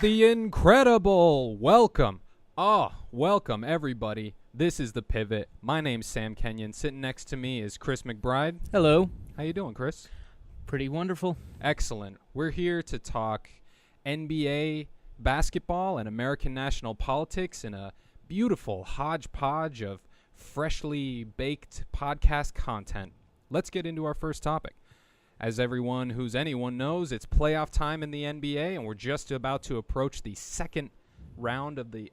the incredible. Welcome. Welcome everybody. This is The Pivot. My name's Sam Kenyon. Sitting next to me is Chris McBride. Hello. How you doing, Chris? Pretty wonderful. Excellent. We're here to talk NBA basketball and American national politics in a beautiful hodgepodge of freshly baked podcast content. Let's get into our first topic. As everyone who's anyone knows, it's playoff time in the NBA, and we're just about to approach the second round of the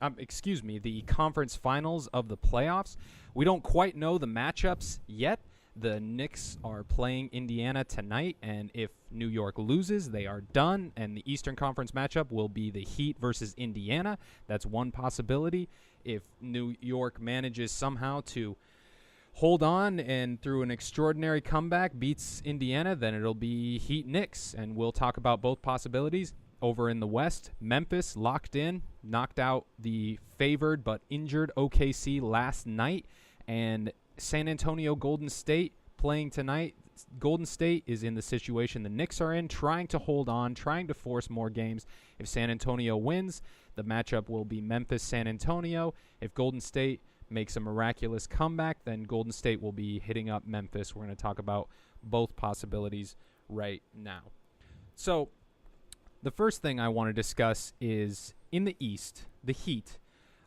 conference finals of the playoffs. We don't quite know the matchups yet. The Knicks are playing Indiana tonight, and if New York loses, they are done, and the Eastern Conference matchup will be the Heat versus Indiana. That's one possibility. If New York manages somehow to hold on and through an extraordinary comeback beats Indiana, then it'll be Heat Knicks, and we'll talk about both possibilities. Over in the West, Memphis locked in, knocked out the favored but injured OKC last night, and San Antonio Golden State playing tonight. Golden State is in the situation the Knicks are in, trying to hold on, trying to force more games. If San Antonio wins, the matchup will be Memphis-San Antonio. If Golden State makes a miraculous comeback, then Golden State will be hitting up Memphis. We're going to talk about both possibilities right now. So the first thing I want to discuss is in the East, the Heat.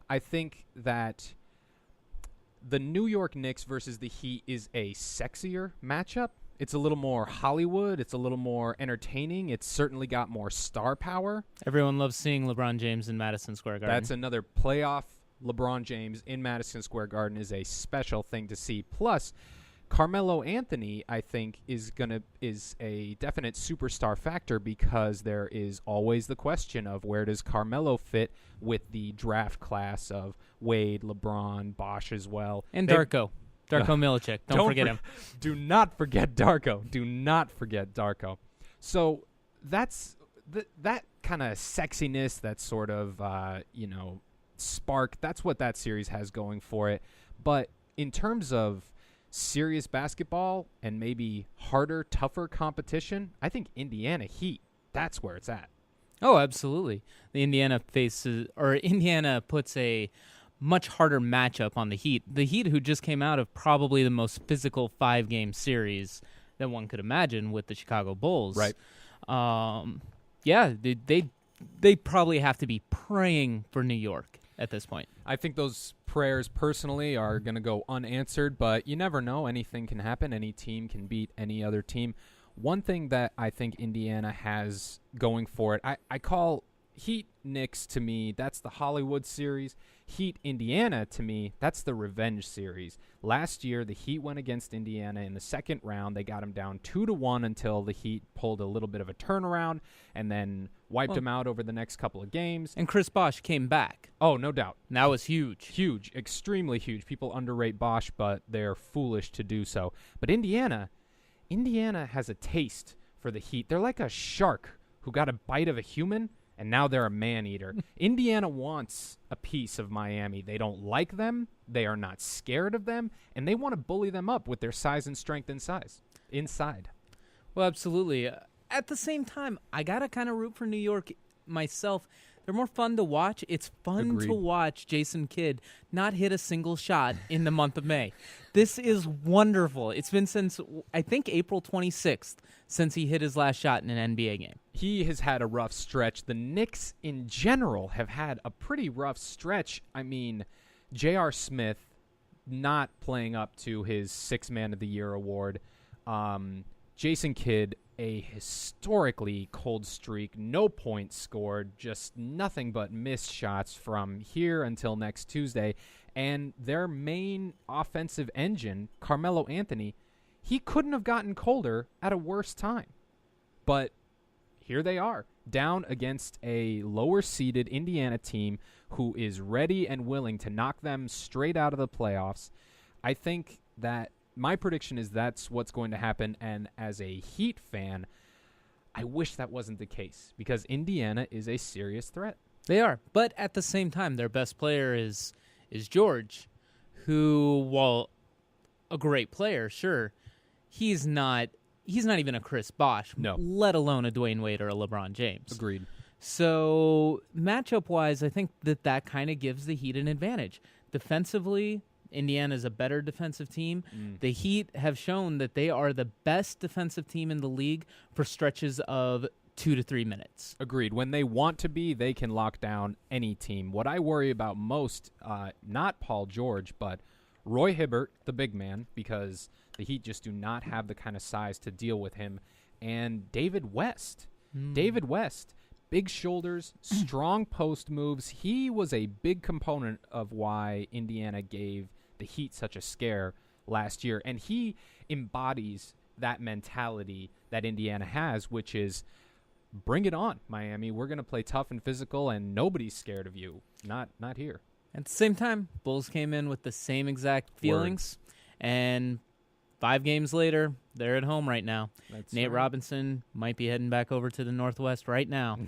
I think that the New York Knicks versus the Heat is a sexier matchup. It's a little more Hollywood. It's a little more entertaining. It's certainly got more star power. Everyone loves seeing LeBron James in Madison Square Garden. That's another playoff. LeBron James in Madison Square Garden is a special thing to see. Plus, Carmelo Anthony, I think, is a definite superstar factor because there is always the question of where does Carmelo fit with the draft class of Wade, LeBron, Bosh as well. And Darko. Darko Milicic. Don't forget him. Do not forget Darko. Do not forget Darko. So that's that kind of sexiness, that sort of, spark. That's what that series has going for it. But in terms of serious basketball and maybe harder, tougher competition, I think Indiana Heat, that's where it's at. Oh, absolutely. The Indiana puts a much harder matchup on the Heat. The Heat, who just came out of probably the most physical 5-game series that one could imagine with the Chicago Bulls. Right. They probably have to be praying for New York at this point. I think those prayers personally are going to go unanswered, but you never know. Anything can happen. Any team can beat any other team. One thing that I think Indiana has going for it, I call Heat Knicks to me, that's the Hollywood series. Heat Indiana to me, that's the revenge series. Last year, the Heat went against Indiana in the second round. They got them down 2-1 until the Heat pulled a little bit of a turnaround and then wiped them out over the next couple of games. And Chris Bosh came back. Oh, no doubt. And that was huge. Huge, extremely huge. People underrate Bosh, but they're foolish to do so. But Indiana has a taste for the Heat. They're like a shark who got a bite of a human, and now they're a man-eater. Indiana wants a piece of Miami. They don't like them. They are not scared of them. And they want to bully them up with their size and strength inside. Well, absolutely. At the same time, I got to kind of root for New York myself. They're more fun to watch. It's fun Agreed. to watch Jason Kidd not hit a single shot in the month of May. This is wonderful. It's been since, I think, April 26th since he hit his last shot in an NBA game. He has had a rough stretch. The Knicks in general have had a pretty rough stretch. I mean, J.R. Smith not playing up to his Sixth Man of the Year award. Jason Kidd, a historically cold streak, no points scored, just nothing but missed shots from here until next Tuesday. And their main offensive engine, Carmelo Anthony, he couldn't have gotten colder at a worse time. But here they are, down against a lower-seeded Indiana team who is ready and willing to knock them straight out of the playoffs. I think that my prediction is that's what's going to happen, and as a Heat fan, I wish that wasn't the case because Indiana is a serious threat. They are, but at the same time, their best player is George, who, while a great player, sure, he's not even a Chris Bosh, no, let alone a Dwayne Wade or a LeBron James. Agreed. So matchup-wise, I think that kind of gives the Heat an advantage. Defensively, Indiana is a better defensive team. The Heat have shown that they are the best defensive team in the league for stretches of 2 to 3 minutes. Agreed. When they want to be, they can lock down any team. What I worry about most, not Paul George, but Roy Hibbert, the big man, because the Heat just do not have the kind of size to deal with him, and David West. David West, big shoulders, strong post moves. He was a big component of why Indiana gave the Heat such a scare last year, and he embodies that mentality that Indiana has, which is, bring it on, Miami. We're going to play tough and physical, and nobody's scared of you. Not here. At the same time, Bulls came in with the same exact feelings, and 5 games later, they're at home right now. That's Nate right. Robinson might be heading back over to the Northwest right now.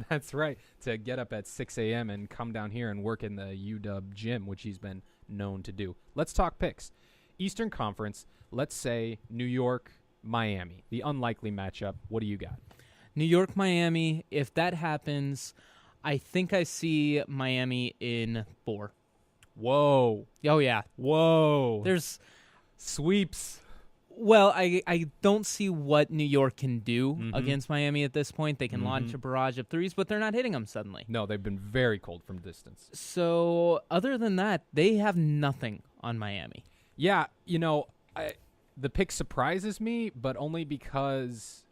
That's right. To get up at 6 a.m. and come down here and work in the UW gym, which he's been known to do. Let's talk picks. Eastern Conference, let's say New York, Miami. The unlikely matchup. What do you got? New York, Miami, if that happens, I think I see Miami in 4. Whoa. Oh, yeah. Whoa. There's, sweeps. well, I don't see what New York can do against Miami at this point. They can launch a barrage of threes, but they're not hitting them suddenly. No, they've been very cold from distance. So, other than that, they have nothing on Miami. Yeah, the pick surprises me, but only because,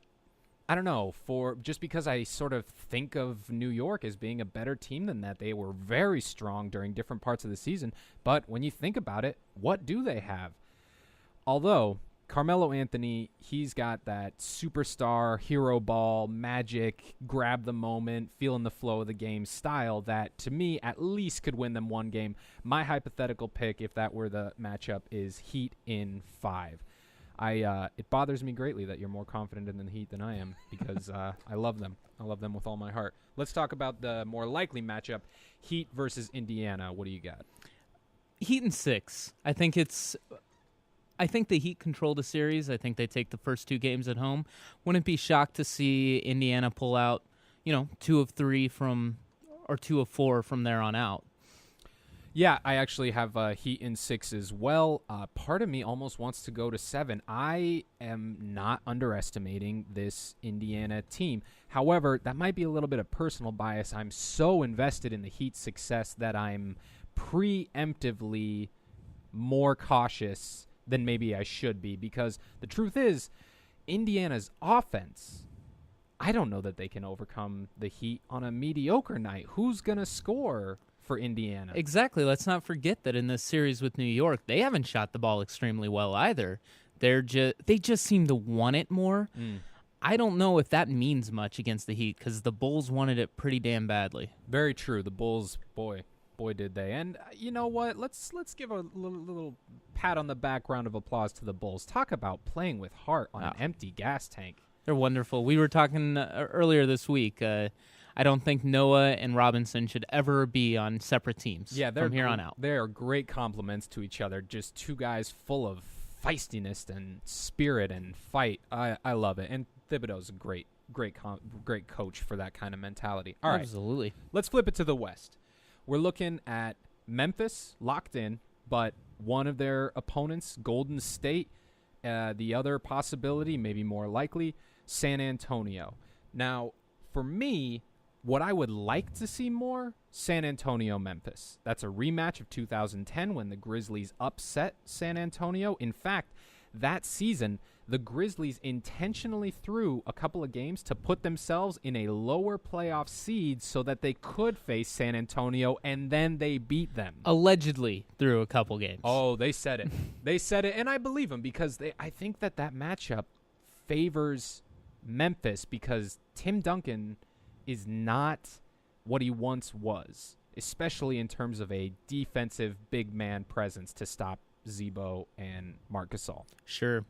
I don't know, just because I sort of think of New York as being a better team than that. They were very strong during different parts of the season, but when you think about it, what do they have? Although Carmelo Anthony, he's got that superstar, hero ball, magic, grab the moment, feeling the flow of the game style that, to me, at least could win them one game. My hypothetical pick, if that were the matchup, is Heat in 5. It bothers me greatly that you're more confident in the Heat than I am because I love them. I love them with all my heart. Let's talk about the more likely matchup, Heat versus Indiana. What do you got? Heat in 6. I think the Heat control the series. I think they take the first 2 games at home. Wouldn't be shocked to see Indiana pull out, 2 of 3 or 2 of 4 from there on out. Yeah, I actually have Heat in 6 as well. Part of me almost wants to go to 7. I am not underestimating this Indiana team. However, that might be a little bit of personal bias. I'm so invested in the Heat's success that I'm preemptively more cautious than maybe I should be, because the truth is, Indiana's offense, I don't know that they can overcome the Heat on a mediocre night. Who's going to score for Indiana? Exactly. Let's not forget that in this series with New York, they haven't shot the ball extremely well either. They just seem to want it more. I don't know if that means much against the Heat because the Bulls wanted it pretty damn badly. Very true. The Bulls, boy did they. And you know what? Let's give a little pat on the back, round of applause to the Bulls. Talk about playing with heart on an empty gas tank. They're wonderful. We were talking earlier this week. I don't think Noah and Robinson should ever be on separate teams from here on out. They are great compliments to each other. Just 2 guys full of feistiness and spirit and fight. I love it. And Thibodeau's a great coach for that kind of mentality. All right. Absolutely. Let's flip it to the West. We're looking at Memphis locked in, but one of their opponents, Golden State, the other possibility, maybe more likely, San Antonio. Now, for me, what I would like to see more, San Antonio-Memphis. That's a rematch of 2010 when the Grizzlies upset San Antonio. In fact, that season, the Grizzlies intentionally threw a couple of games to put themselves in a lower playoff seed so that they could face San Antonio, and then they beat them. Allegedly through a couple games. Oh, they said it. They said it, and I believe them because I think that matchup favors Memphis because Tim Duncan is not what he once was, especially in terms of a defensive big man presence to stop Zebo and Marc Gasol. Sure.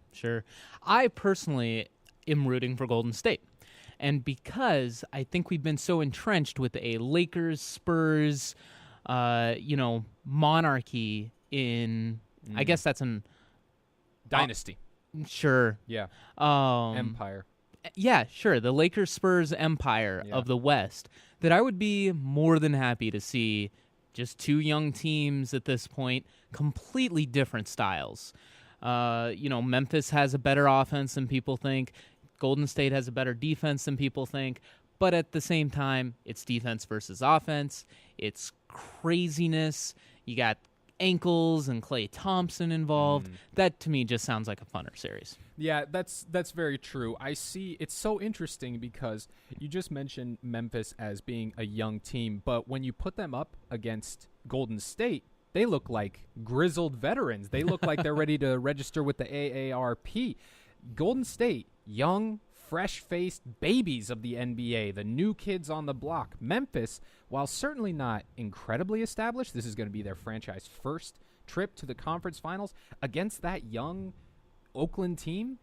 I personally am rooting for Golden State. And because I think we've been so entrenched with a Lakers, Spurs, monarchy in, I guess that's an dynasty. Sure. Yeah. Empire. yeah, sure, the Lakers-Spurs empire of the West, that I would be more than happy to see just two young teams at this point, completely different styles. Memphis has a better offense than people think. Golden State has a better defense than people think. But at the same time, it's defense versus offense. It's craziness. You got ankles and Klay Thompson involved. That, to me, just sounds like a funner series. Yeah, that's very true. I see. It's so interesting because you just mentioned Memphis as being a young team, but when you put them up against Golden State, they look like grizzled veterans. They look like they're ready to register with the AARP. Golden State, young, fresh-faced babies of the NBA, the new kids on the block. Memphis, while certainly not incredibly established, this is going to be their franchise first trip to the conference finals against that young Oakland team.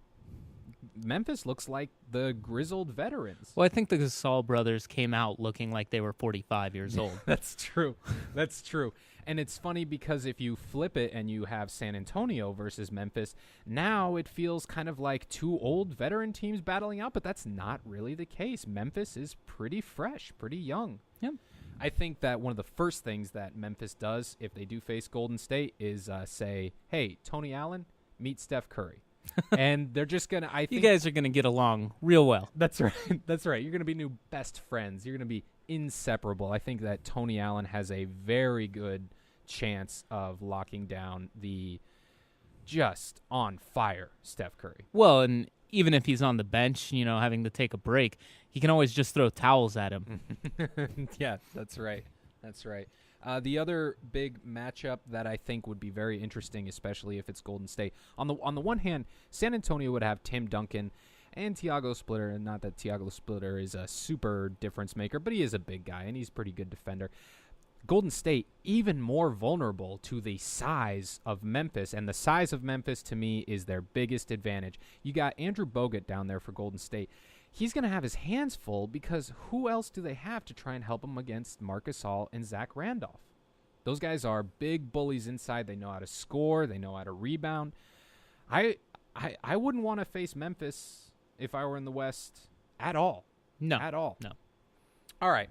Memphis looks like the grizzled veterans. Well, I think the Gasol brothers came out looking like they were 45 years old. That's true. That's true. And it's funny because if you flip it and you have San Antonio versus Memphis, now it feels kind of like two old veteran teams battling out, but that's not really the case. Memphis is pretty fresh, pretty young. Yep. I think that one of the first things that Memphis does if they do face Golden State is say, hey, Tony Allen, meet Steph Curry. And they're just going to, I think. You guys are going to get along real well. That's right. That's right. You're going to be new best friends. You're going to be inseparable. I think that Tony Allen has a very good chance of locking down the just on fire Steph Curry. Well, and even if he's on the bench, having to take a break, he can always just throw towels at him. Yeah, that's right. That's right. The other big matchup that I think would be very interesting, especially if it's Golden State. On the one hand, San Antonio would have Tim Duncan and Tiago Splitter, and not that Tiago Splitter is a super difference maker, but he is a big guy, and he's a pretty good defender. Golden State, even more vulnerable to the size of Memphis, and the size of Memphis, to me, is their biggest advantage. You got Andrew Bogut down there for Golden State. He's going to have his hands full because who else do they have to try and help him against Marc Gasol and Zach Randolph? Those guys are big bullies inside. They know how to score. They know how to rebound. I wouldn't want to face Memphis if I were in the West at all. No. At all. No. All right.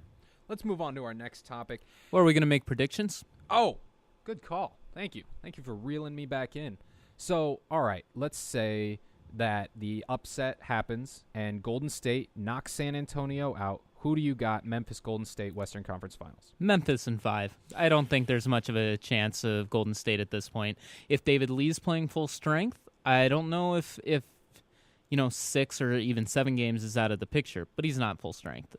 Let's move on to our next topic. Well, are we going to make predictions? Oh, good call. Thank you. Thank you for reeling me back in. So, all right, let's say that the upset happens and Golden State knocks San Antonio out. Who do you got? Memphis, Golden State, Western Conference Finals. Memphis in 5. I don't think there's much of a chance of Golden State at this point. If David Lee's playing full strength, I don't know if 6 or even 7 games is out of the picture, but he's not full strength.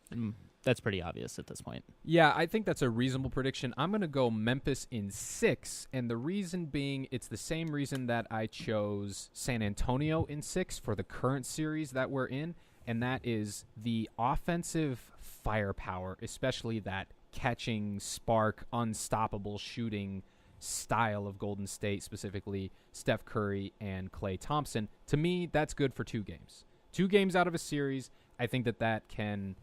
That's pretty obvious at this point. Yeah, I think that's a reasonable prediction. I'm going to go Memphis in 6, and the reason being it's the same reason that I chose San Antonio in 6 for the current series that we're in, and that is the offensive firepower, especially that catching, spark, unstoppable shooting style of Golden State, specifically Steph Curry and Klay Thompson. To me, that's good for 2 games. 2 games out of a series, I think that can...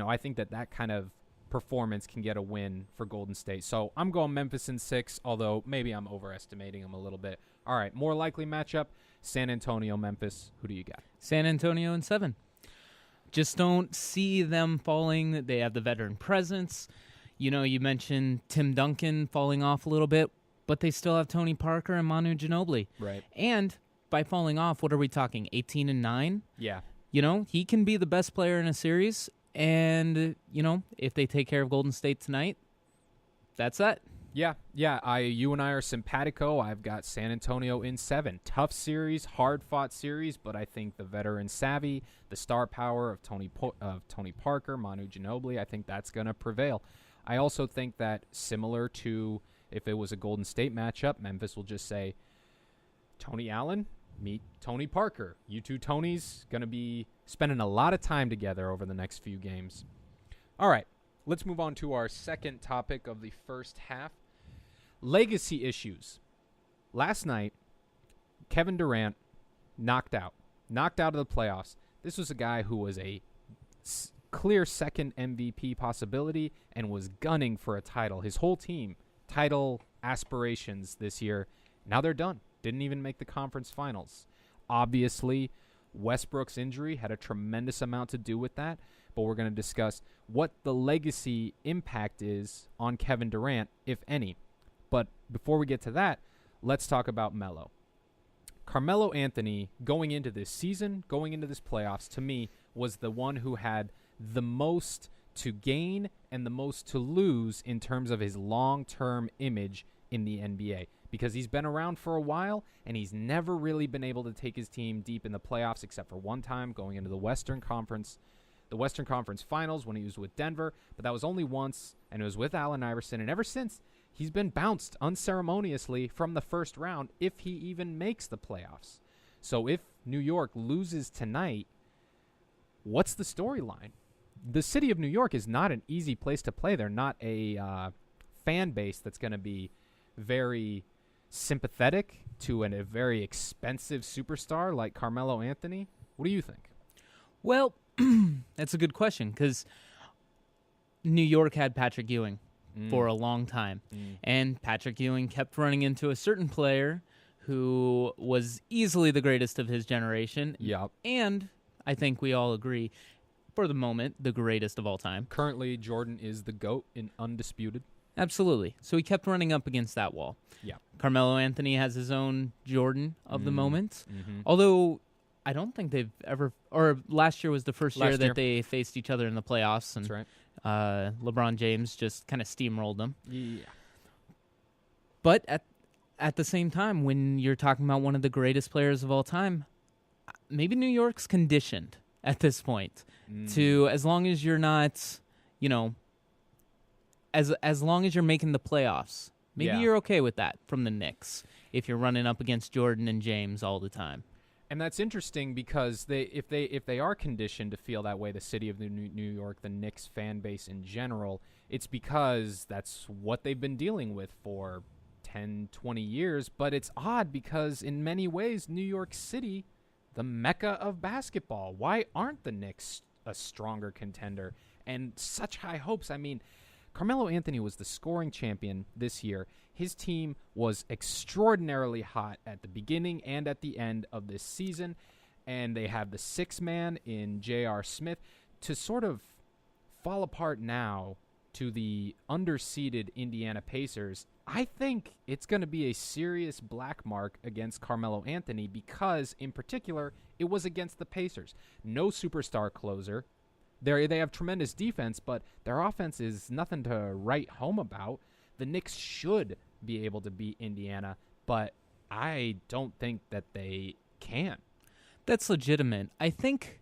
I think that kind of performance can get a win for Golden State. So I'm going Memphis in 6, although maybe I'm overestimating them a little bit. All right, more likely matchup, San Antonio, Memphis. Who do you got? San Antonio in 7. Just don't see them falling. They have the veteran presence. You mentioned Tim Duncan falling off a little bit, but they still have Tony Parker and Manu Ginobili. Right. And by falling off, what are we talking, 18-9? Yeah. He can be the best player in a series. And, if they take care of Golden State tonight, that's that. Yeah. You and I are simpatico. I've got San Antonio in 7. Tough series, hard-fought series, but I think the veteran savvy, the star power of Tony Parker, Manu Ginobili, I think that's going to prevail. I also think that similar to if it was a Golden State matchup, Memphis will just say, Tony Allen, meet Tony Parker. You two Tonys going to be spending a lot of time together over the next few games. All right, let's move on to our second topic of the first half. Legacy issues. Last night, Kevin Durant knocked out of the playoffs. This was a guy who was a clear second MVP possibility and was gunning for a title. His whole team, title aspirations this year. Now they're done. Didn't even make the conference finals. Obviously, Westbrook's injury had a tremendous amount to do with that, but we're going to discuss what the legacy impact is on Kevin Durant, if any. But before we get to that, let's talk about Melo. Carmelo Anthony, going into this season, going into this playoffs, to me, was the one who had the most to gain and the most to lose in terms of his long-term image in the NBA, because he's been around for a while and he's never really been able to take his team deep in the playoffs except for one time going into the Western Conference Finals when he was with Denver, but that was only once, and it was with Allen Iverson, and ever since, he's been bounced unceremoniously from the first round if he even makes the playoffs. So if New York loses tonight, what's the storyline? The city of New York is not an easy place to play. They're not a fan base that's going to be very sympathetic to a very expensive superstar like Carmelo Anthony. What do you think? Well, that's a good question, because New York had Patrick Ewing for a long time, and Patrick Ewing kept running into a certain player who was easily the greatest of his generation. Yep. And I think we all agree, for the moment, the greatest of all time. Currently, Jordan is the GOAT in undisputed. Absolutely. So he kept running up against that wall. Yeah. Carmelo Anthony has his own Jordan of the moment. Mm-hmm. Although I don't think they've ever, or last year was the first year that they faced each other in the playoffs. And, that's right. LeBron James just kind of steamrolled them. Yeah. But at the same time, when you're talking about one of the greatest players of all time, maybe New York's conditioned at this point to, as long as you're not, as long as you're making the playoffs, maybe you're okay with that from the Knicks if you're running up against Jordan and James all the time. And that's interesting because if they are conditioned to feel that way, the city of New York, the Knicks fan base in general, it's because that's what they've been dealing with for 10, 20 years. But it's odd because in many ways, New York City, the mecca of basketball, why aren't the Knicks a stronger contender and such high hopes? I mean, Carmelo Anthony was the scoring champion this year. His team was extraordinarily hot at the beginning and at the end of this season, and they have the sixth man in J.R. Smith to sort of fall apart now to the underseeded Indiana Pacers. I think it's going to be a serious black mark against Carmelo Anthony because, in particular, it was against the Pacers. No superstar closer. They have tremendous defense, but their offense is nothing to write home about. The Knicks should be able to beat Indiana, but I don't think that they can. That's legitimate. I think,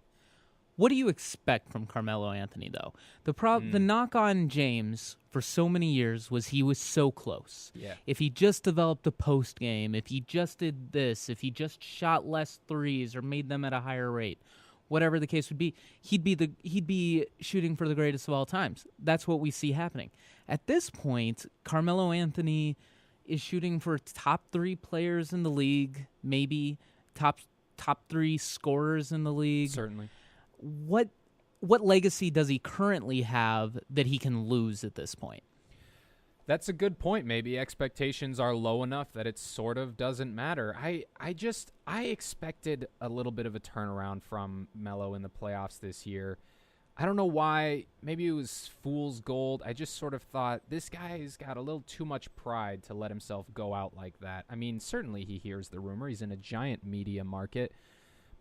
what do you expect from Carmelo Anthony, though? The knock on James for so many years was he was so close. Yeah. If he just developed a post game, if he just did this, if he just shot less threes or made them at a higher rate, whatever the case would be, he'd be shooting for the greatest of all times. That's what we see happening. At this point, Carmelo Anthony is shooting for top 3 players in the league, maybe top 3 scorers in the league. Certainly. What legacy does he currently have that he can lose at this point? That's a good point. Maybe expectations are low enough that it sort of doesn't matter. I expected a little bit of a turnaround from Melo in the playoffs this year. I don't know why. Maybe it was fool's gold. I just sort of thought this guy's got a little too much pride to let himself go out like that. I mean, certainly he hears the rumor. He's in a giant media market.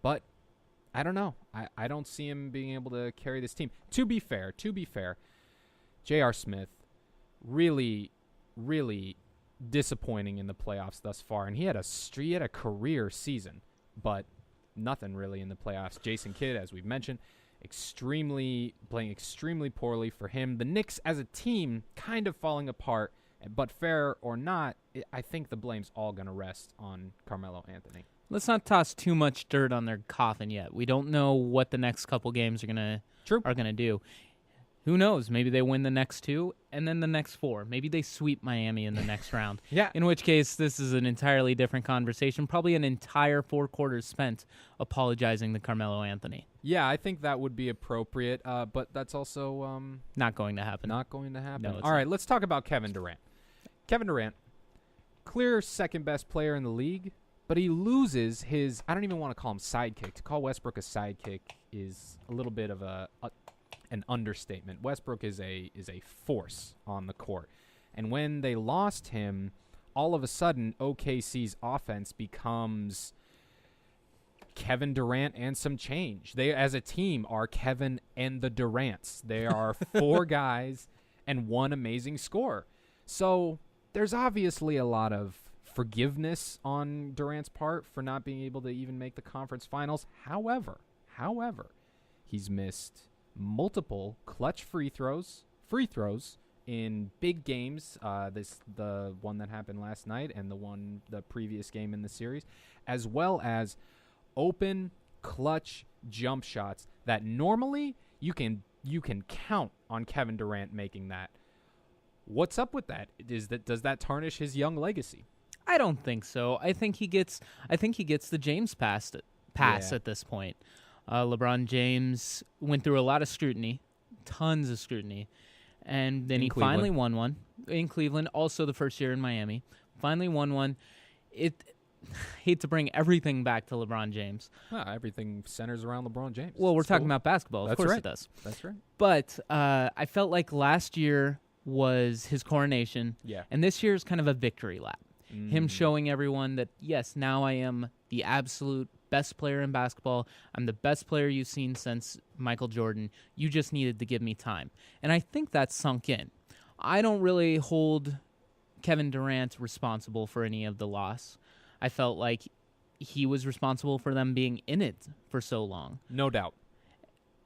But I don't know. I don't see him being able to carry this team. To be fair, J.R. Smith, really, really disappointing in the playoffs thus far. And he had a career season, but nothing really in the playoffs. Jason Kidd, as we've mentioned, playing extremely poorly for him. The Knicks as a team kind of falling apart, but fair or not, I think the blame's all going to rest on Carmelo Anthony. Let's not toss too much dirt on their coffin yet. We don't know what the next couple games are gonna do. Who knows? Maybe they win the next 2 and then the next 4. Maybe they sweep Miami in the next round. Yeah. In which case, this is an entirely different conversation. Probably an entire 4 quarters spent apologizing to Carmelo Anthony. Yeah, I think that would be appropriate, but that's also not going to happen. Not going to happen. No, all right, let's talk about Kevin Durant. Kevin Durant, clear second best player in the league, but he loses his, I don't even want to call him sidekick. To call Westbrook a sidekick is a little bit of an understatement. Westbrook is a force on the court. And when they lost him, all of a sudden OKC's offense becomes Kevin Durant and some change. They, as a team, are Kevin and the Durants. They are 4 guys and 1 amazing scorer. So there's obviously a lot of forgiveness on Durant's part for not being able to even make the conference finals. However, he's missed multiple clutch free throws in big games. The one that happened last night and the previous game in the series, as well as open clutch jump shots that normally you can count on Kevin Durant making that. What's up with that? Does that tarnish his young legacy? I don't think so. I think he gets the James pass at this point. LeBron James went through a lot of scrutiny, tons of scrutiny, and then he finally won one in Cleveland. Also, the first year in Miami, finally won one. Hate to bring everything back to LeBron James. Everything centers around LeBron James. Well, we're talking about basketball. Of course right. It does. That's right. But I felt like last year was his coronation. Yeah. And this year is kind of a victory lap. Him showing everyone that, yes, now I am the absolute best player in basketball. I'm the best player you've seen since Michael Jordan. You just needed to give me time. And I think that's sunk in. I don't really hold Kevin Durant responsible for any of the loss. I felt like he was responsible for them being in it for so long. No doubt.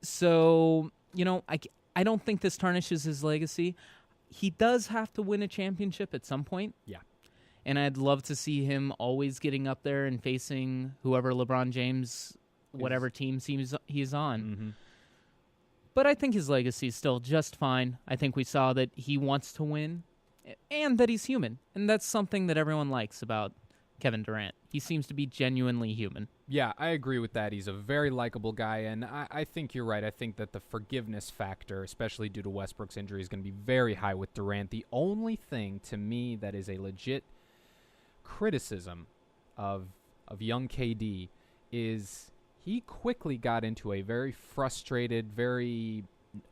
So, I don't think this tarnishes his legacy. He does have to win a championship at some point. Yeah. And I'd love to see him always getting up there and facing whoever LeBron James, whatever team he's on. Mm-hmm. But I think his legacy is still just fine. I think we saw that he wants to win and that he's human. And that's something that everyone likes about Kevin Durant. He seems to be genuinely human. Yeah, I agree with that. He's a very likable guy, and I think you're right. I think that the forgiveness factor, especially due to Westbrook's injury, is going to be very high with Durant. The only thing, to me, that is a legit criticism of young KD is he quickly got into a very frustrated, very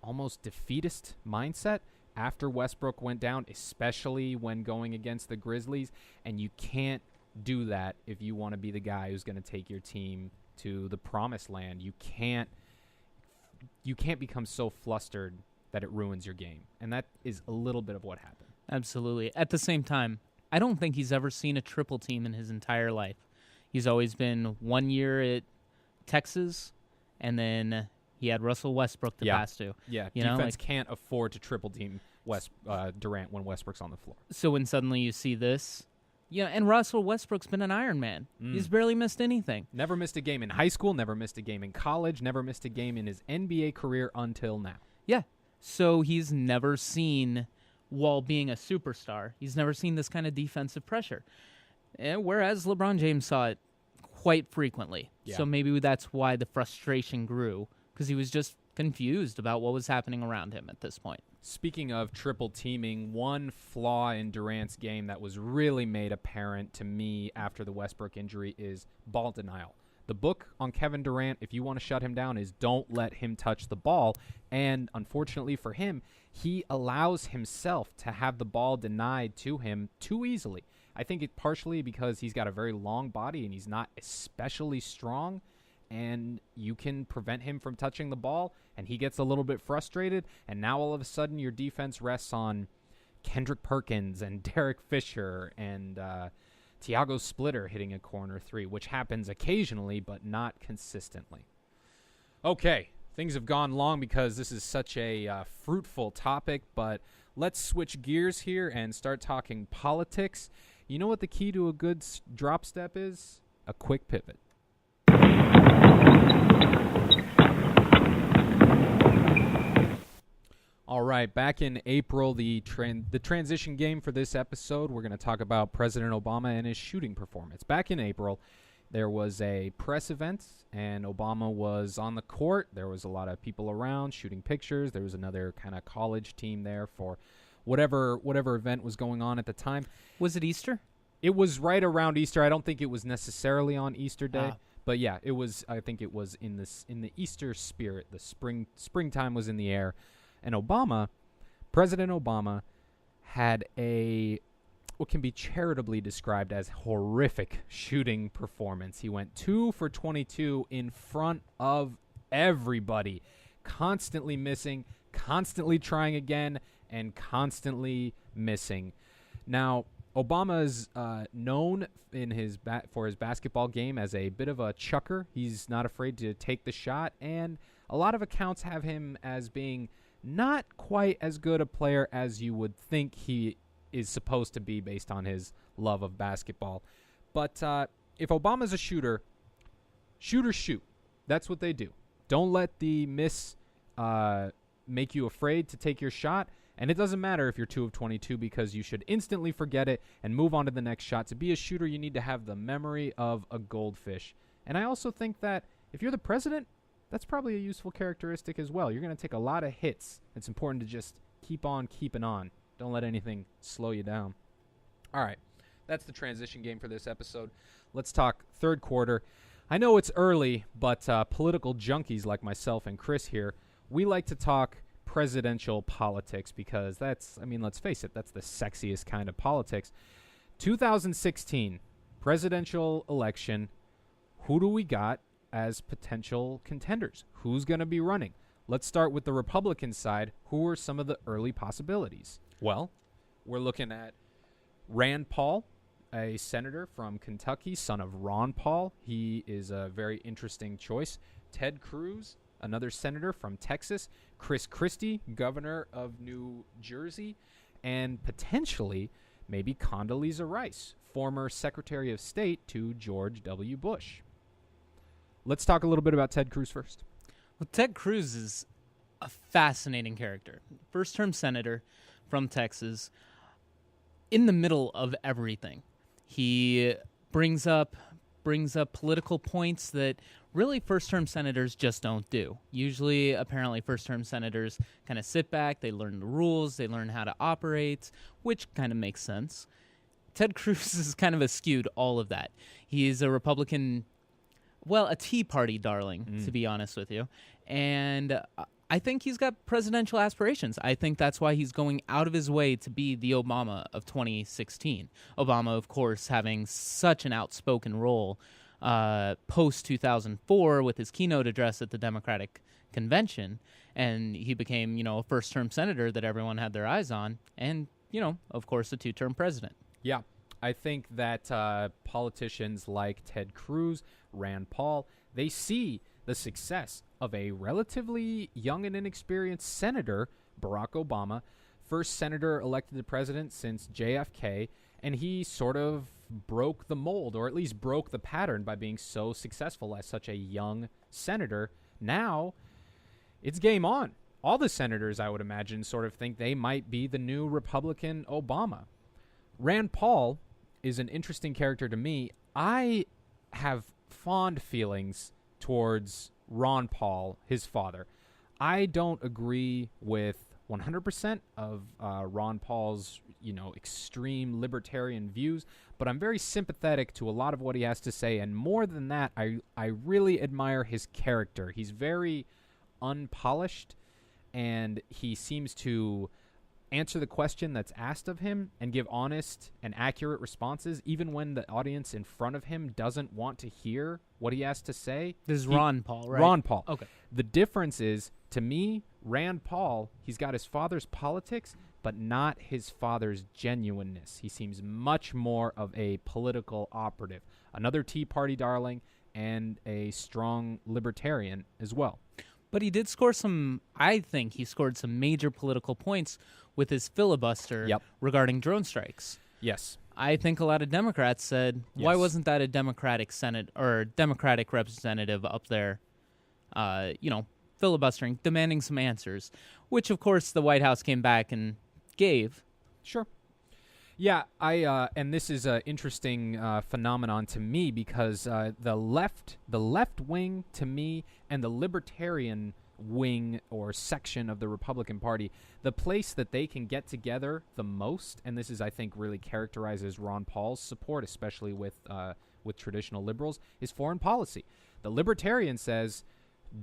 almost defeatist mindset after Westbrook went down, especially when going against the Grizzlies, and you can't do that if you want to be the guy who's going to take your team to the promised land. You can't become so flustered that it ruins your game, and that is a little bit of what happened. Absolutely. At the same time, I don't think he's ever seen a triple team in his entire life. He's always been 1 year at Texas, and then he had Russell Westbrook to pass to. Yeah, defense can't afford to triple team Durant when Westbrook's on the floor. So when suddenly you see this, and Russell Westbrook's been an Iron Man. He's barely missed anything. Never missed a game in high school, never missed a game in college, never missed a game in his NBA career until now. Yeah, so he's never seen, while being a superstar, he's never seen this kind of defensive pressure. Whereas LeBron James saw it quite frequently. Yeah. So maybe that's why the frustration grew, because he was just confused about what was happening around him at this point. Speaking of triple teaming, one flaw in Durant's game that was really made apparent to me after the Westbrook injury is ball denial. The book on Kevin Durant, if you want to shut him down, is don't let him touch the ball. And unfortunately for him, he allows himself to have the ball denied to him too easily. I think it partially because he's got a very long body and he's not especially strong, and you can prevent him from touching the ball, and he gets a little bit frustrated, and now all of a sudden your defense rests on Kendrick Perkins and Derek Fisher and Tiago Splitter hitting a corner three, which happens occasionally but not consistently. Okay, things have gone long because this is such a fruitful topic, but let's switch gears here and start talking politics. You know what the key to a good drop step is? A quick pivot. All right, back in April, the transition game for this episode, we're going to talk about President Obama and his shooting performance. Back in April, there was a press event, and Obama was on the court. There was a lot of people around shooting pictures. There was another kind of college team there for whatever event was going on at the time. Was it Easter? It was right around Easter. I don't think it was necessarily on Easter Day. Ah. But yeah, it was. I think it was in the Easter spirit. The springtime was in the air, and President Obama, had what can be charitably described as horrific shooting performance. He went 2 for 22 in front of everybody, constantly missing, constantly trying again, and constantly missing. Now, Obama is known for his basketball game as a bit of a chucker. He's not afraid to take the shot, and a lot of accounts have him as being not quite as good a player as you would think he is supposed to be based on his love of basketball. But if Obama's a shooter, shooters shoot. That's what they do. Don't let the miss make you afraid to take your shot. And it doesn't matter if you're 2 of 22 because you should instantly forget it and move on to the next shot. To be a shooter, you need to have the memory of a goldfish. And I also think that if you're the president, that's probably a useful characteristic as well. You're going to take a lot of hits. It's important to just keep on keeping on. Don't let anything slow you down. All right, that's the transition game for this episode. Let's talk third quarter. I know it's early, but political junkies like myself and Chris here, we like to talk presidential politics because let's face it, that's the sexiest kind of politics. 2016 presidential election. Who do we got as potential contenders? Who's going to be running? Let's start with the Republican side. Who are some of the early possibilities? Well, we're looking at Rand Paul, a senator from Kentucky, son of Ron Paul. He is a very interesting choice. Ted Cruz, another senator from Texas. Chris Christie, governor of New Jersey. And potentially, maybe Condoleezza Rice, former Secretary of State to George W. Bush. Let's talk a little bit about Ted Cruz first. Well, Ted Cruz is a fascinating character. First-term senator from Texas, in the middle of everything. He brings up political points that really first-term senators just don't do. Usually, apparently, first-term senators kind of sit back, they learn the rules, they learn how to operate, which kind of makes sense. Ted Cruz is kind of eschewed all of that. He's a Republican, a Tea Party darling, to be honest with you. And I think he's got presidential aspirations. I think that's why he's going out of his way to be the Obama of 2016. Obama, of course, having such an outspoken role post-2004 with his keynote address at the Democratic Convention. And he became, a first-term senator that everyone had their eyes on. And, of course, a two-term president. Yeah. I think that politicians like Ted Cruz, Rand Paul, they see the success of a relatively young and inexperienced senator, Barack Obama, first senator elected to president since JFK, and he sort of broke the mold, or at least broke the pattern by being so successful as such a young senator. Now, it's game on. All the senators, I would imagine, sort of think they might be the new Republican Obama. Rand Paul is an interesting character to me. I have fond feelings towards Ron Paul, his father. I don't agree with 100% of Ron Paul's, extreme libertarian views, but I'm very sympathetic to a lot of what he has to say, and more than that, I really admire his character. He's very unpolished, and he seems to answer the question that's asked of him and give honest and accurate responses, even when the audience in front of him doesn't want to hear what he has to say. This is Ron Paul, right? Ron Paul. Okay. The difference is, to me, Rand Paul, he's got his father's politics, but not his father's genuineness. He seems much more of a political operative, another Tea Party darling, and a strong libertarian as well. But he did score I think he scored some major political points with his filibuster regarding drone strikes. Yes. I think a lot of Democrats said, why wasn't that a Democratic Senate or Democratic representative up there, filibustering, demanding some answers, which, of course, the White House came back and gave. Sure. Yeah, and this is an interesting phenomenon to me because the left wing to me and the libertarian wing or section of the Republican Party, the place that they can get together the most, and this is, I think, really characterizes Ron Paul's support, especially with traditional liberals, is foreign policy. The Libertarian says,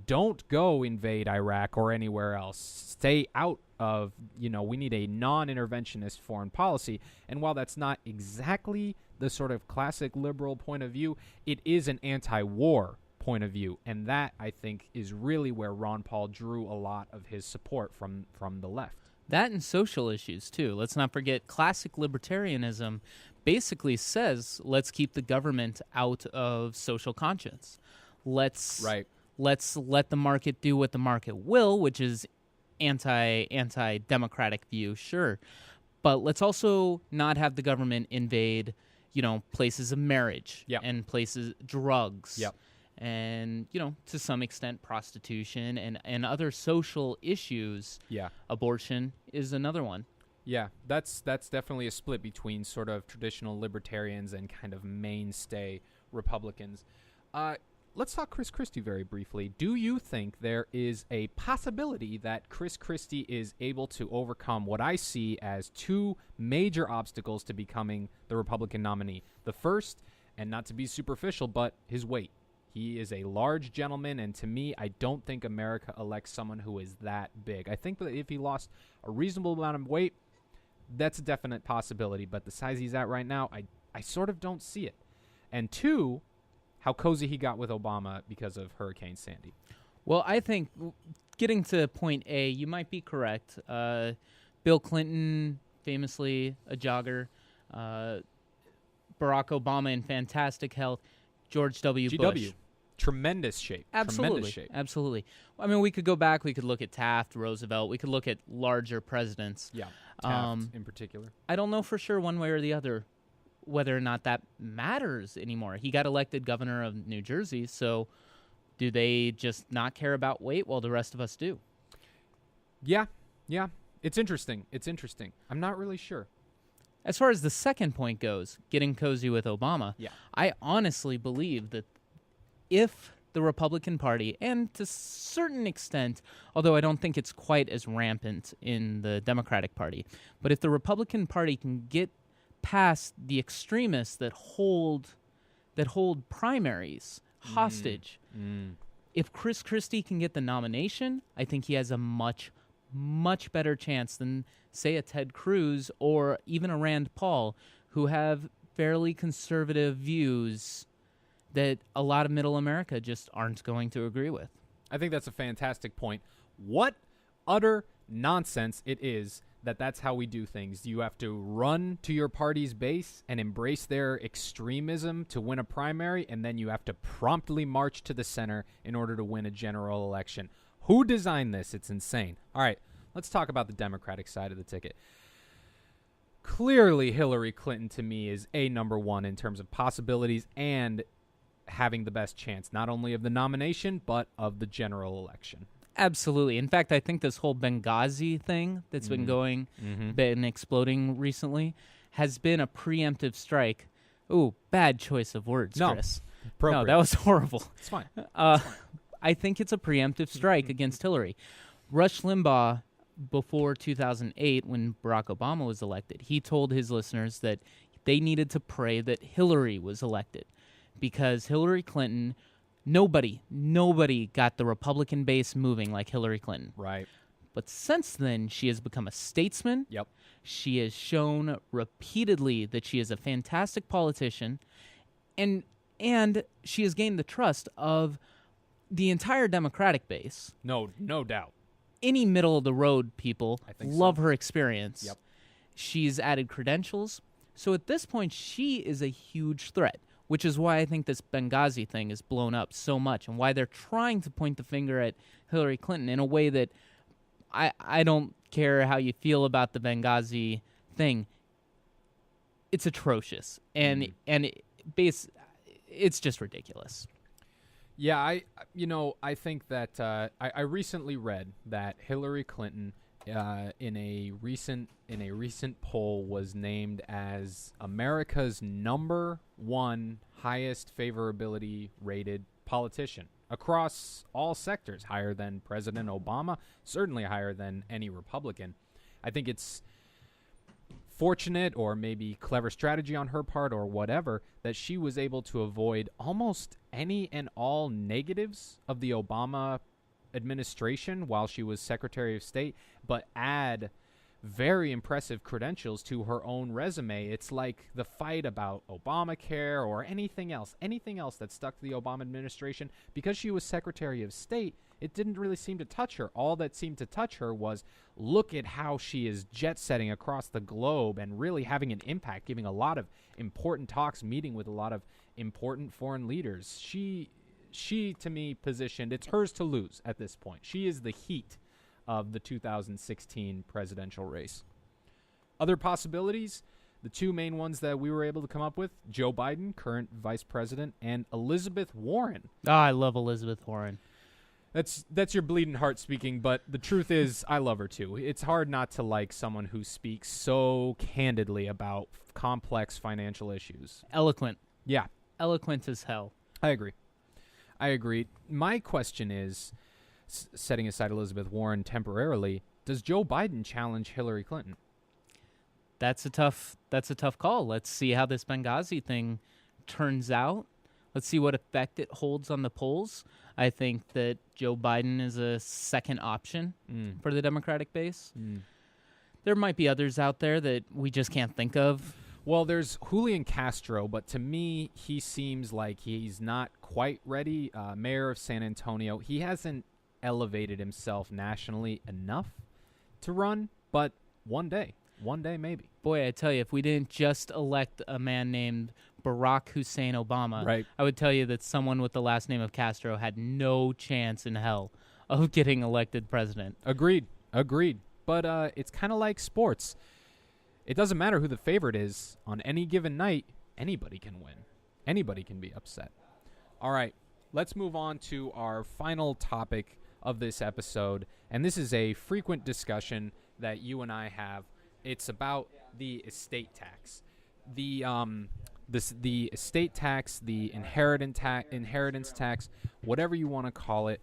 don't go invade Iraq or anywhere else. Stay out of, we need a non-interventionist foreign policy. And while that's not exactly the sort of classic liberal point of view, it is an anti-war point of view. And that, I think, is really where Ron Paul drew a lot of his support from the left. That and social issues, too. Let's not forget classic libertarianism basically says, let's keep the government out of social conscience. Let's let the market do what the market will, which is anti-democratic view, sure. But let's also not have the government invade, places of marriage and places, drugs, and, to some extent, prostitution and other social issues. Yeah. Abortion is another one. Yeah, that's definitely a split between sort of traditional libertarians and kind of mainstay Republicans. Let's talk Chris Christie very briefly. Do you think there is a possibility that Chris Christie is able to overcome what I see as two major obstacles to becoming the Republican nominee? The first, and not to be superficial, but his weight. He is a large gentleman, and to me, I don't think America elects someone who is that big. I think that if he lost a reasonable amount of weight, that's a definite possibility, but the size he's at right now, I sort of don't see it. And two, how cozy he got with Obama because of Hurricane Sandy. Well, I think getting to point A, you might be correct. Bill Clinton, famously a jogger. Barack Obama in fantastic health. George W. Bush. Tremendous shape. Absolutely. Tremendous shape. Absolutely. I mean, we could go back. We could look at Taft, Roosevelt. We could look at larger presidents. Yeah, Taft in particular. I don't know for sure one way or the other whether or not that matters anymore. He got elected governor of New Jersey, so do they just not care about weight while the rest of us do? Yeah. It's interesting. I'm not really sure. As far as the second point goes, getting cozy with Obama, I honestly believe that if the Republican Party, and to a certain extent, although I don't think it's quite as rampant in the Democratic Party, but if the Republican Party can get past the extremists that hold primaries hostage, if Chris Christie can get the nomination, I think he has a much, much better chance than, say, a Ted Cruz or even a Rand Paul, who have fairly conservative views that a lot of middle America just aren't going to agree with. I think that's a fantastic point. What utter nonsense it is that's how we do things. You have to run to your party's base and embrace their extremism to win a primary, and then you have to promptly march to the center in order to win a general election. Who designed this? It's insane. All right, let's talk about the Democratic side of the ticket. Clearly, Hillary Clinton, to me, is number one in terms of possibilities and having the best chance, not only of the nomination, but of the general election. Absolutely. In fact, I think this whole Benghazi thing that's been exploding recently has been a preemptive strike. Ooh, bad choice of words, Chris. No, that was horrible. It's fine. I think it's a preemptive strike against Hillary. Rush Limbaugh, before 2008, when Barack Obama was elected, he told his listeners that they needed to pray that Hillary was elected because Hillary Clinton... Nobody got the Republican base moving like Hillary Clinton. Right. But since then, she has become a statesman. Yep. She has shown repeatedly that she is a fantastic politician, and she has gained the trust of the entire Democratic base. No doubt. Any middle-of-the-road people love her experience. Yep. She's added credentials. So at this point, she is a huge threat, which is why I think this Benghazi thing is blown up so much and why they're trying to point the finger at Hillary Clinton in a way that I don't care how you feel about the Benghazi thing. It's atrocious, and it's just ridiculous. Yeah, I think that I recently read that Hillary Clinton in a recent poll was named as America's #1 highest favorability rated politician. across all sectors, higher than President Obama, certainly higher than any Republican. I think it's fortunate or maybe clever strategy on her part or whatever that she was able to avoid almost any and all negatives of the Obama administration while she was Secretary of State, but add very impressive credentials to her own resume. It's like the fight about Obamacare or anything else that stuck to the Obama administration. Because she was Secretary of State, it didn't really seem to touch her. All that seemed to touch her was, look at how she is jet-setting across the globe and really having an impact, giving a lot of important talks, meeting with a lot of important foreign leaders. She to me, positioned, it's hers to lose at this point. She is the heat of the 2016 presidential race. Other possibilities, the two main ones that we were able to come up with, Joe Biden, current vice president, and Elizabeth Warren. I love Elizabeth Warren. That's your bleeding heart speaking, but the truth is I love her too. It's hard not to like someone who speaks so candidly about complex financial issues. Eloquent. Yeah. Eloquent as hell. I agree. My question is, setting aside Elizabeth Warren temporarily, does Joe Biden challenge Hillary Clinton? That's a tough call. Let's see how this Benghazi thing turns out. Let's see what effect it holds on the polls. I think that Joe Biden is a second option for the Democratic base. There might be others out there that we just can't think of. Well, there's Julian Castro, but to me, he seems like he's not quite ready. Mayor of San Antonio. He hasn't elevated himself nationally enough to run, but one day maybe. Boy, I tell you, if we didn't just elect a man named Barack Hussein Obama, right, I would tell you that someone with the last name of Castro had no chance in hell of getting elected president. Agreed. But it's kind of like sports. It doesn't matter who the favorite is. On any given night, anybody can win. Anybody can be upset. All right, let's move on to our final topic of this episode. And this is a frequent discussion that you and I have. It's about the estate tax. The estate tax, the inheritance tax, whatever you want to call it,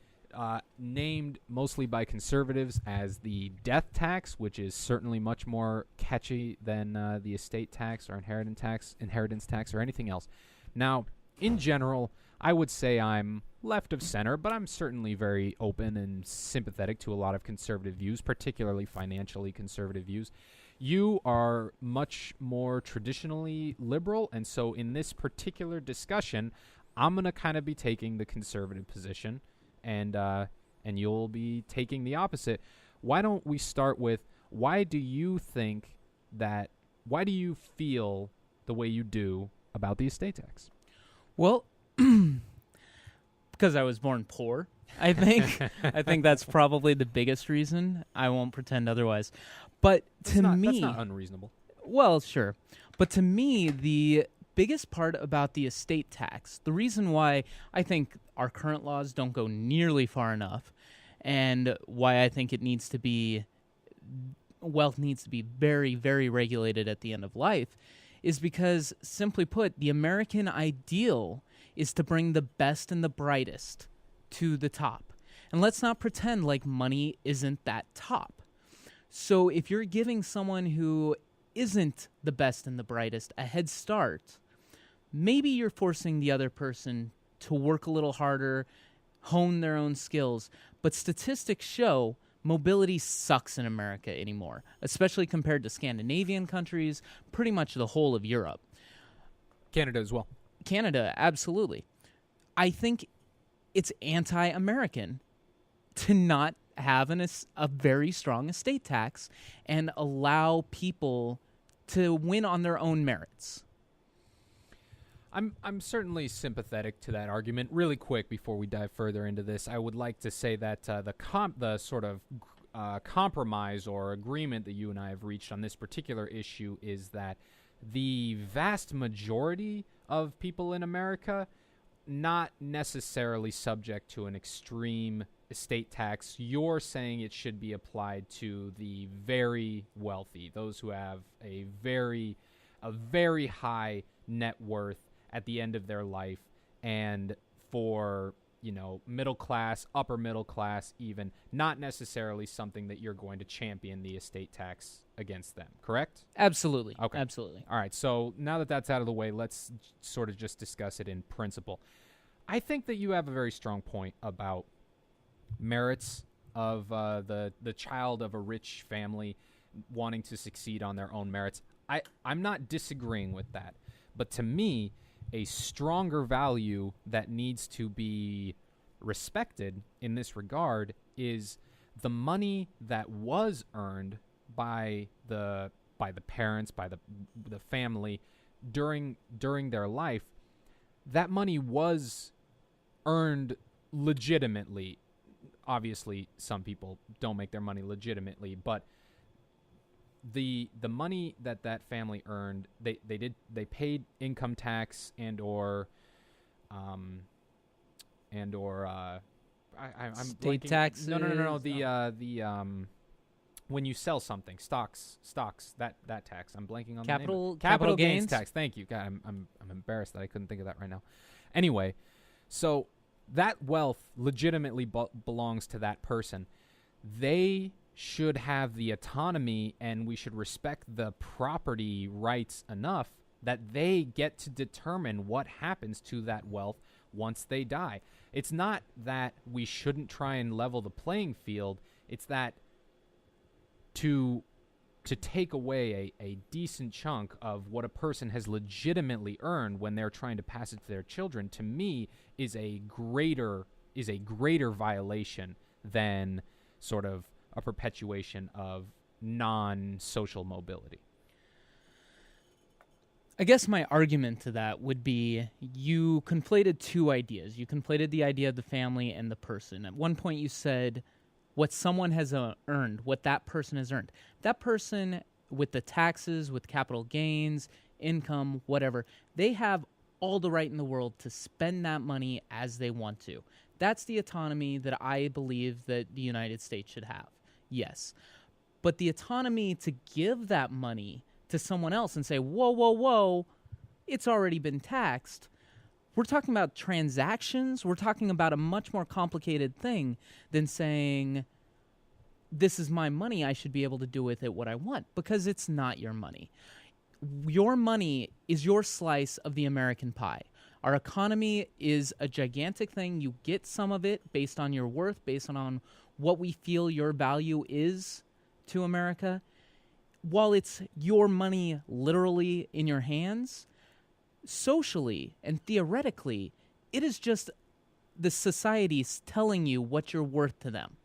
named mostly by conservatives as the death tax, which is certainly much more catchy than the estate tax or inheritance tax or anything else. Now, in general, I would say I'm left of center, but I'm certainly very open and sympathetic to a lot of conservative views, particularly financially conservative views. You are much more traditionally liberal, and so in this particular discussion, I'm going to kind of be taking the conservative position, and you'll be taking the opposite. Why don't we start with, why do you feel the way you do about the estate tax? Well, because I was born poor, I think. I think that's probably the biggest reason. I won't pretend otherwise. But that's not unreasonable. Well, sure. But to me, the biggest part about the estate tax, the reason why I think our current laws don't go nearly far enough, and why I think wealth needs to be very, very regulated at the end of life, is because, simply put, the American ideal is to bring the best and the brightest to the top. And let's not pretend like money isn't that top. So if you're giving someone who isn't the best and the brightest a head start, maybe you're forcing the other person to work a little harder, hone their own skills. But statistics show mobility sucks in America anymore, especially compared to Scandinavian countries, pretty much the whole of Europe. Canada as well. Canada, absolutely. I think it's anti-American to not have a very strong estate tax and allow people to win on their own merits. I'm certainly sympathetic to that argument. Really quick, before we dive further into this, I would like to say that the sort of compromise or agreement that you and I have reached on this particular issue is that the vast majority of people in America, not necessarily subject to an extreme estate tax. You're saying it should be applied to the very wealthy, those who have a very high net worth at the end of their life, and for middle class, upper middle class, even not necessarily something that you're going to champion the estate tax against them, correct? Absolutely. Okay. Absolutely. All right, so now that that's out of the way, let's sort of just discuss it in principle. I think that you have a very strong point about merits of the child of a rich family wanting to succeed on their own merits. I'm not disagreeing with that, but to me, a stronger value that needs to be respected in this regard is the money that was earned by the parents, by the family during their life. That money was earned legitimately. Obviously, some people don't make their money legitimately, but the money that family earned, they paid income tax and or I'm State blanking. taxes? No. The when you sell something, stocks, that tax. I'm blanking on the name of it. Capital gains tax. Thank you. God, I'm embarrassed that I couldn't think of that right now. Anyway, so that wealth legitimately belongs to that person. They should have the autonomy, and we should respect the property rights enough that they get to determine what happens to that wealth once they die. It's not that we shouldn't try and level the playing field. It's that to take away a decent chunk of what a person has legitimately earned when they're trying to pass it to their children, to me, is a greater violation than sort of a perpetuation of non-social mobility. I guess my argument to that would be you conflated two ideas. You conflated the idea of the family and the person. At one point you said what someone has earned, what that person has earned. That person, with the taxes, with capital gains, income, whatever, they have all the right in the world to spend that money as they want to. That's the autonomy that I believe that the United States should have. Yes. But the autonomy to give that money to someone else and say, whoa, it's already been taxed. We're talking about transactions. We're talking about a much more complicated thing than saying, this is my money, I should be able to do with it what I want, because it's not your money. Your money is your slice of the American pie. Our economy is a gigantic thing. You get some of it based on your worth, based on what we feel your value is to America. While it's your money literally in your hands, socially and theoretically, it is just the society's telling you what you're worth to them.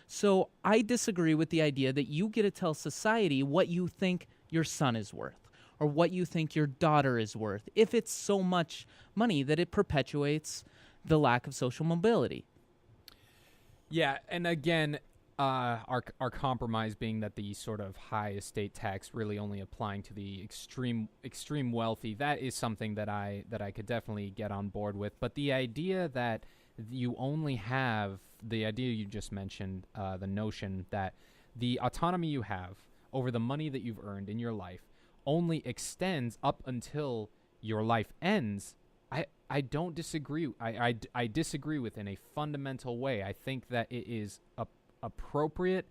So I disagree with the idea that you get to tell society what you think your son is worth or what you think your daughter is worth if it's so much money that it perpetuates the lack of social mobility. Yeah, and again, our compromise being that the sort of high estate tax really only applying to the extreme wealthy, that is something that I could definitely get on board with. But the idea that you only have the idea you just mentioned, the notion that the autonomy you have over the money that you've earned in your life only extends up until your life ends, I don't disagree. I disagree with in a fundamental way. I think that it is appropriate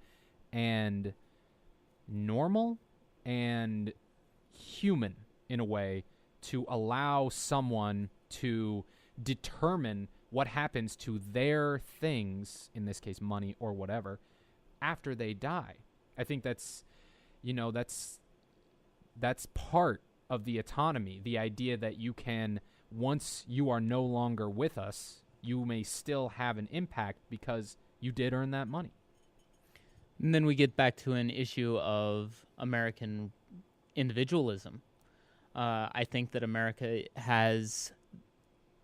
and normal and human in a way to allow someone to determine what happens to their things, in this case money or whatever, after they die. I think that's part of the autonomy, the idea that you can, once you are no longer with us, you may still have an impact because you did earn that money. And then we get back to an issue of American individualism. I think that America has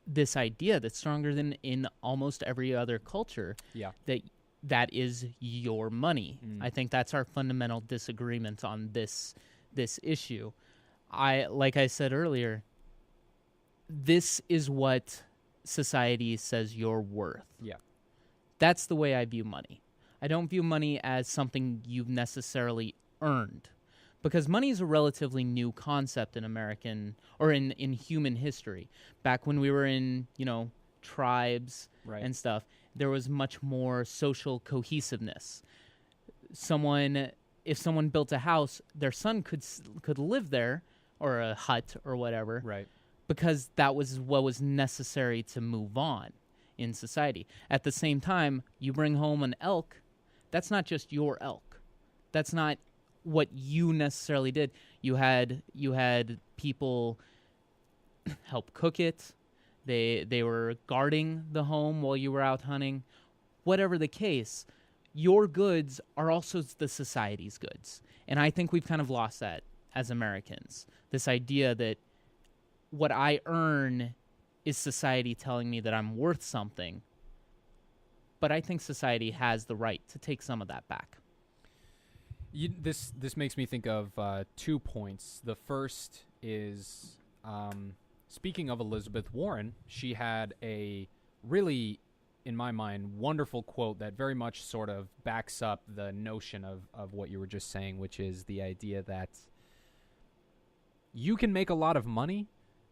this idea that's stronger than in almost every other culture. Yeah. That is your money. I think that's our fundamental disagreement on this issue. Like I said earlier, this is what society says you're worth. Yeah. That's the way I view money. I don't view money as something you've necessarily earned, because money is a relatively new concept in American or in human history. Back when we were in, tribes Right. and stuff, there was much more social cohesiveness. If someone built a house, their son could live there, or a hut or whatever, Right. because that was what was necessary to move on in society. At the same time, you bring home an elk, that's not just your elk. That's not what you necessarily did. You had people help cook it. They were guarding the home while you were out hunting. Whatever the case, your goods are also the society's goods. And I think we've kind of lost that as Americans. This idea that what I earn is society telling me that I'm worth something. But I think society has the right to take some of that back. This makes me think of 2 points. The first is, speaking of Elizabeth Warren, she had a really, in my mind, wonderful quote that very much sort of backs up the notion of what you were just saying, which is the idea that you can make a lot of money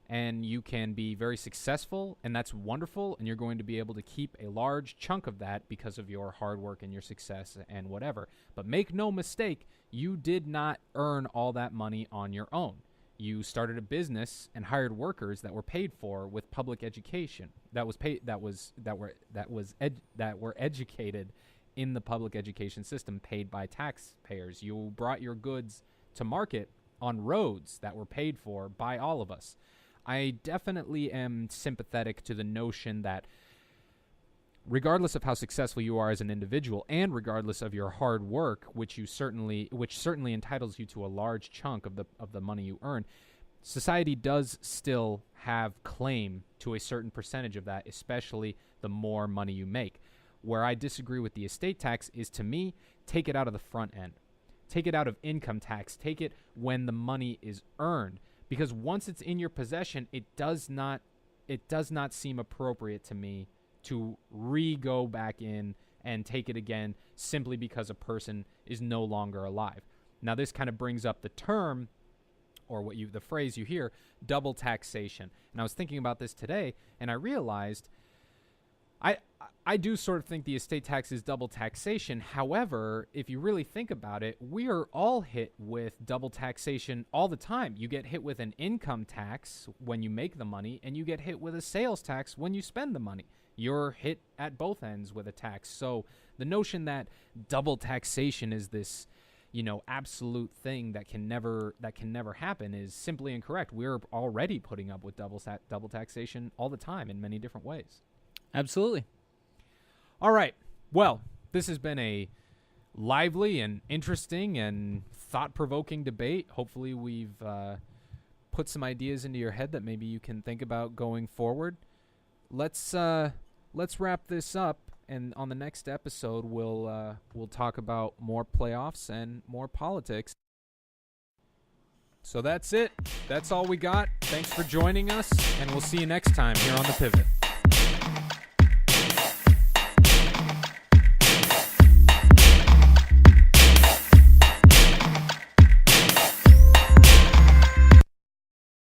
and you can be very successful, and that's wonderful, and you're going to be able to keep a large chunk of that because of your hard work and your success and whatever. But make no mistake, you did not earn all that money on your own. You started a business and hired workers that were paid for with public education. That were educated in the public education system, paid by taxpayers. You brought your goods to market on roads that were paid for by all of us. I definitely am sympathetic to the notion that regardless of how successful you are as an individual, and regardless of your hard work, which certainly entitles you to a large chunk of the money you earn, society does still have claim to a certain percentage of that, especially the more money you make. Where I disagree with the estate tax is, to me, take it out of the front end. Take it out of income tax. Take it when the money is earned. Because once it's in your possession, it does not seem appropriate to me to go back in and take it again simply because a person is no longer alive. Now, this kind of brings up the term, or the phrase you hear, double taxation. And I was thinking about this today, and I realized I do sort of think the estate tax is double taxation. However, if you really think about it, we are all hit with double taxation all the time. You get hit with an income tax when you make the money, and you get hit with a sales tax when you spend the money. You're hit at both ends with a tax. So the notion that double taxation is this, absolute thing that can never happen is simply incorrect. We're already putting up with double taxation all the time in many different ways. Absolutely. All right. Well, this has been a lively and interesting and thought-provoking debate. Hopefully we've put some ideas into your head that maybe you can think about going forward. Let's wrap this up, and on the next episode we'll talk about more playoffs and more politics. So that's it. That's all we got. Thanks for joining us, and we'll see you next time here on The Pivot.